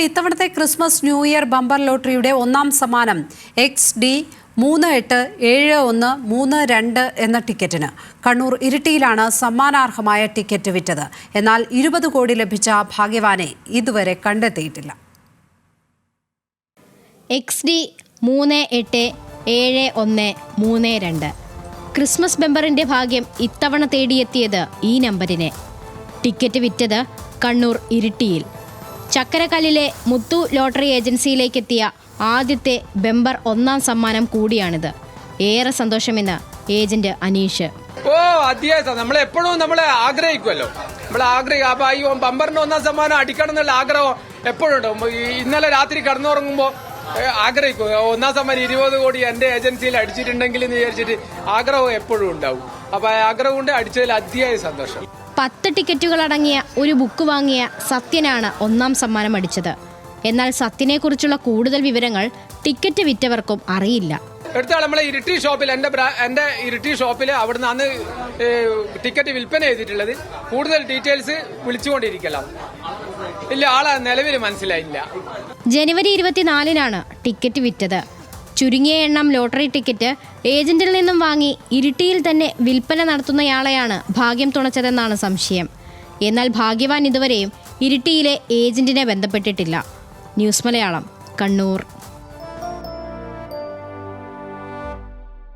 ഇത്തവണത്തെ Christmas new year bumper ലോട്ടറിയുടെ ഒന്നാം സമ്മാനം XD381332 എന്ന ടിക്കറ്റിന് കണ്ണൂർ ഇരിട്ടിയിലാണ് സമ്മാനാർഹമായ ടിക്കറ്റ് വിറ്റത്. എന്നാൽ 20 കോടി ലഭിച്ച ഭാഗ്യവാനെ ഇതുവരെ കണ്ടെത്തിയിട്ടില്ല. XD387132 ക്രിസ്മസ് ബമ്പറിന്റെ ഭാഗ്യം ഇത്തവണ തേടിയെത്തിയത് ഈ നമ്പറിനെ. ടിക്കറ്റ് വിറ്റത് കണ്ണൂർ ഇരിട്ടിയിൽ. ചക്കരക്കല്ലിലെ മുത്തു ലോട്ടറി ഏജൻസിയിലേക്കെത്തിയ ആദ്യത്തെ ബമ്പർ ഒന്നാം സമ്മാനം കൂടിയാണിത്. ഏറെ സന്തോഷമെന്ന് ഏജന്റ് അനീഷ്. നമ്മളെപ്പോഴും ആഗ്രഹിക്കുമല്ലോ, അപ്പൊ ഈ ബമ്പറിന്റെ ഒന്നാം സമ്മാനം അടിക്കണം എന്നുള്ള ആഗ്രഹം എപ്പോഴും ഉണ്ടാവും. ഇന്നലെ രാത്രി കടന്നുറങ്ങുമ്പോൾ ആഗ്രഹിക്കും ഒന്നാം സമ്മാനം 20 കോടി എന്റെ ഏജൻസിയിൽ അടിച്ചിട്ടുണ്ടെങ്കിൽ എന്ന് വിചാരിച്ചിട്ട് ആഗ്രഹം എപ്പോഴും ഉണ്ടാവും. അപ്പൊ ആഗ്രഹം കൊണ്ട് അടിച്ചതിൽ അതിയായ സന്തോഷം. 10 ടിക്കറ്റുകൾ അടങ്ങിയ ഒരു ബുക്ക് വാങ്ങിയ സത്യനാണ് ഒന്നാം സമ്മാനം അടിച്ചത്. എന്നാൽ സത്യനെക്കുറിച്ചുള്ള കൂടുതൽ വിവരങ്ങൾ ടിക്കറ്റ് വിറ്റവർക്കും അറിയില്ല. എടുത്താൽ നമ്മളെ ഇരിട്ടി ഷോപ്പിൽ എന്റെ ഇരിട്ടി ഷോപ്പിൽ അവിടുന്ന് അന്ന് ടിക്കറ്റ് വിൽപ്പന ചെയ്തിട്ടുള്ളത്. കൂടുതൽ ഡീറ്റെയിൽസ് വിളിച്ചുകൊണ്ടിരിക്കലാം. ഇല്ല, ആളെ നിലവിൽ മനസ്സിലായില്ല. ജനുവരി 24-നാണ് ടിക്കറ്റ് വിറ്റത്. ചുരുങ്ങിയ എണ്ണം ലോട്ടറി ടിക്കറ്റ് ഏജന്റിൽ നിന്നും വാങ്ങി ഇരിട്ടിയിൽ തന്നെ വിൽപ്പന നടത്തുന്നയാളെയാണ് ഭാഗ്യം തുണച്ചതെന്നാണ് സംശയം. എന്നാൽ ഭാഗ്യവാൻ ഇതുവരെയും ഇരിട്ടിയിലെ ഏജന്റിനെ ബന്ധപ്പെട്ടിട്ടില്ല. ന്യൂസ് മലയാളം, കണ്ണൂർ.